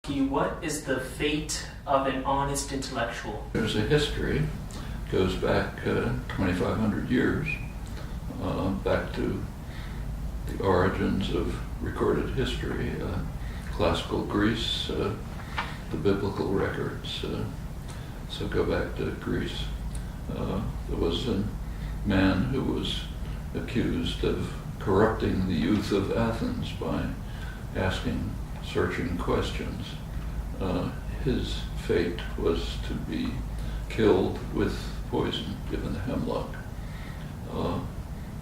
What is the fate of an honest intellectual? There's a history, goes back 2,500 years, back to the origins of recorded history, classical Greece, the biblical records. So go back to Greece. There was a man who was accused of corrupting the youth of Athens by asking searching questions. His fate was to be killed with poison, given hemlock.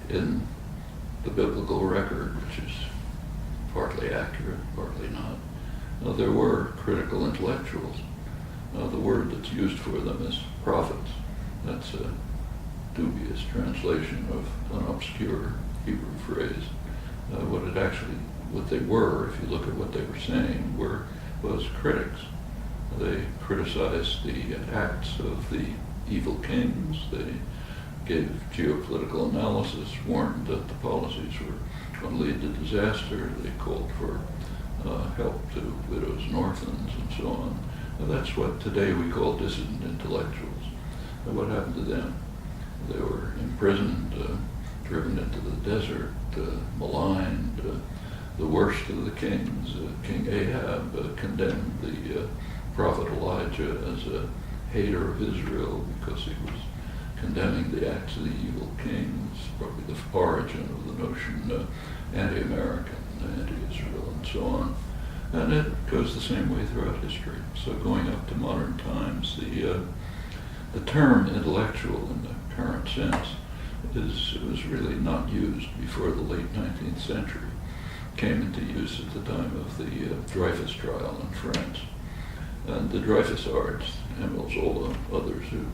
In the biblical record, which is partly accurate, partly not, there were critical intellectuals. The word that's used for them is prophets. That's a dubious translation of an obscure Hebrew phrase. What they were, if you look at what they were saying, was critics. They criticized the acts of the evil kings. They gave geopolitical analysis, warned that the policies were going to lead to disaster. They called for help to widows and orphans and so on. That's what today we call dissident intellectuals. And what happened to them? They were imprisoned, driven into the desert, maligned. The worst of the kings, King Ahab, condemned the prophet Elijah as a hater of Israel because he was condemning the acts of the evil kings, probably the origin of the notion anti-American, anti-Israel, and so on. And it goes the same way throughout history. So going up to modern times, the term intellectual in the current sense was really not used before the late 19th century. Came into use at the time of the Dreyfus trial in France. And the Dreyfusards, Emile Zola, others who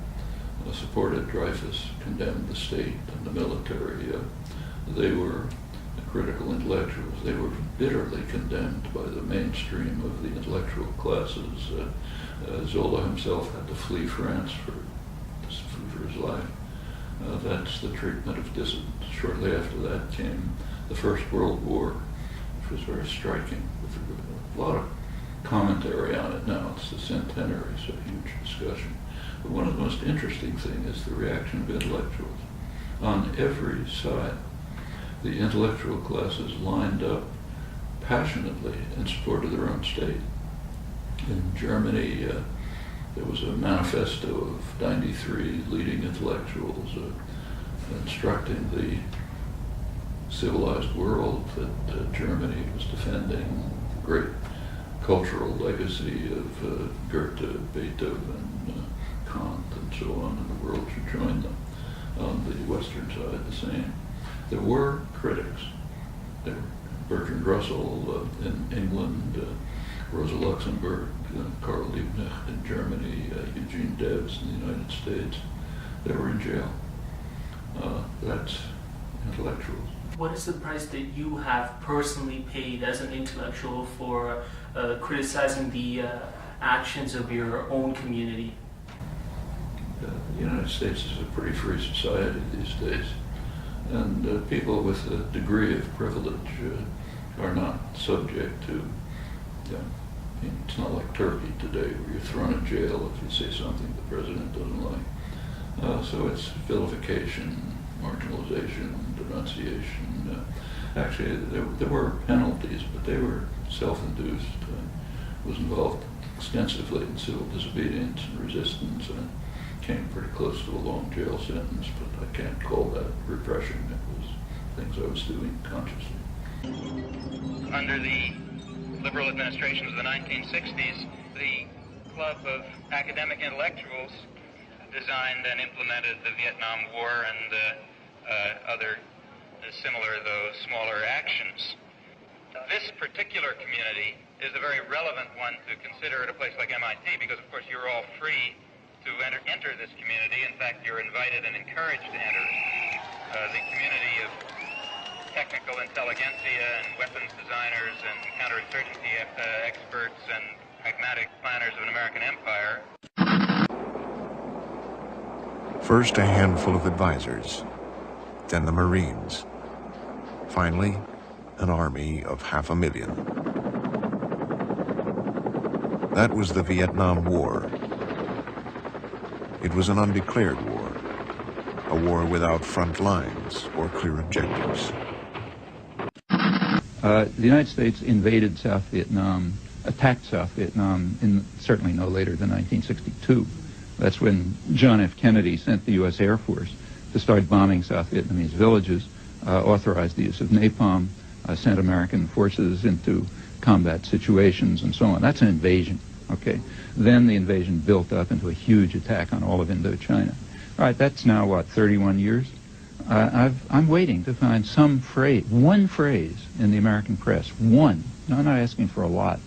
supported Dreyfus, condemned the state and the military. They were critical intellectuals. They were bitterly condemned by the mainstream of the intellectual classes. Zola himself had to flee France for his life. That's the treatment of dissidents. Shortly after that came the First World War, which was very striking, with a lot of commentary on it now. It's the centenary, so a huge discussion. But one of the most interesting things is the reaction of intellectuals. On every side, the intellectual classes lined up passionately in support of their own state. In Germany, there was a manifesto of 93 leading intellectuals instructing the civilized world that Germany was defending the great cultural legacy of Goethe, Beethoven, Kant, and so on, and the world should join them. On the Western side, the same. There were critics. There were Bertrand Russell in England, Rosa Luxemburg, Karl Liebknecht in Germany, Eugene Debs in the United States. They were in jail. That's intellectuals. What is the price that you have personally paid as an intellectual for criticizing the actions of your own community? The United States is a pretty free society these days, and people with a degree of privilege are not subject to, it's not like Turkey today where you're thrown in jail if you say something the president doesn't like. So it's vilification, marginalization, denunciation. Actually, there were penalties, but they were self-induced. Was involved extensively in civil disobedience and resistance, and came pretty close to a long jail sentence, but I can't call that repression. It was things I was doing consciously. Under the liberal administrations of the 1960s, the Club of Academic Intellectuals designed and implemented the Vietnam War and other similar, though smaller, actions. This particular community is a very relevant one to consider at a place like MIT because, of course, you're all free to enter this community. In fact, you're invited and encouraged to enter the community of technical intelligentsia and weapons designers and counterinsurgency experts and pragmatic planners of an American empire. First, a handful of advisors, then the Marines. Finally, an army of 500,000. That was the Vietnam War. It was an undeclared war, a war without front lines or clear objectives. The United States invaded South Vietnam, attacked South Vietnam in certainly no later than 1962. That's when John F. Kennedy sent the U.S. Air Force to start bombing South Vietnamese villages, authorized the use of napalm, sent American forces into combat situations and so on. That's an invasion, okay? Then the invasion built up into a huge attack on all of Indochina. All right, that's now, what, 31 years? I'm waiting to find some phrase, one phrase in the American press, one, no, I'm not asking for a lot,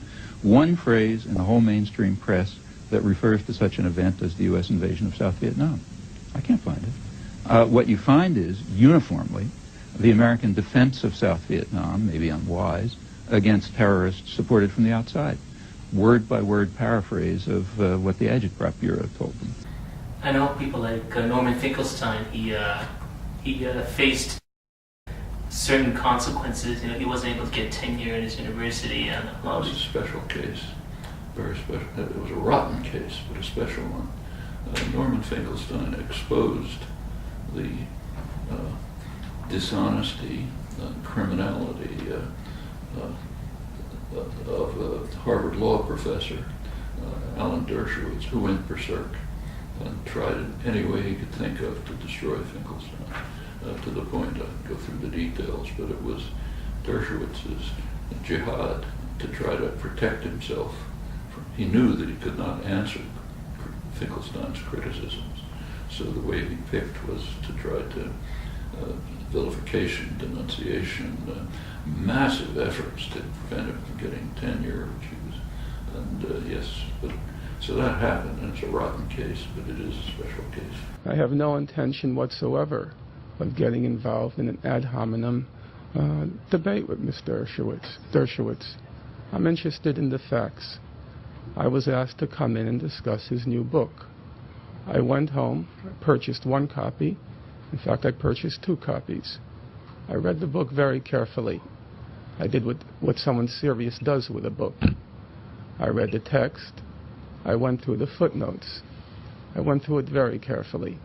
one phrase in the whole mainstream press that refers to such an event as the U.S. invasion of South Vietnam. I can't find it. What you find is, uniformly, the American defense of South Vietnam, maybe unwise, against terrorists supported from the outside. Word-by-word paraphrase of what the Agitprop Bureau told them. I know people like Norman Finkelstein. He faced certain consequences. You know, he wasn't able to get tenure at his university, and It was a special case, very special. It was a rotten case, but a special one. Norman Finkelstein exposed the dishonesty and criminality of a Harvard law professor, Alan Dershowitz, who went berserk and tried in any way he could think of to destroy Finkelstein, to the point, I can go through the details, but it was Dershowitz's jihad to try to protect himself. He knew that he could not answer Finkelstein's criticisms, so the way he picked was to try to vilification, denunciation, massive efforts to prevent him from getting tenure, which he was, and yes, but so that happened, and it's a rotten case, but it is a special case. I have no intention whatsoever of getting involved in an ad hominem debate with Mr. Dershowitz. I'm interested in the facts. I was asked to come in and discuss his new book. I went home, purchased one copy. In fact, I purchased 2 copies. I read the book very carefully. I did what someone serious does with a book. I read the text. I went through the footnotes. I went through it very carefully.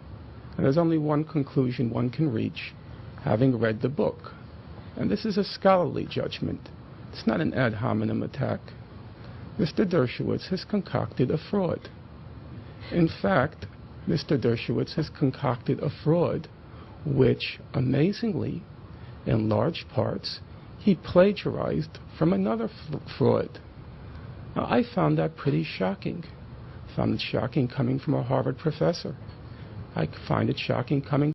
And there's only one conclusion one can reach, having read the book. And this is a scholarly judgment. It's not an ad hominem attack. Mr. Dershowitz has concocted a fraud. In fact, Mr. Dershowitz has concocted a fraud which, amazingly, in large parts, he plagiarized from another fraud. Now, I found that pretty shocking. I found it shocking coming from a Harvard professor. I find it shocking coming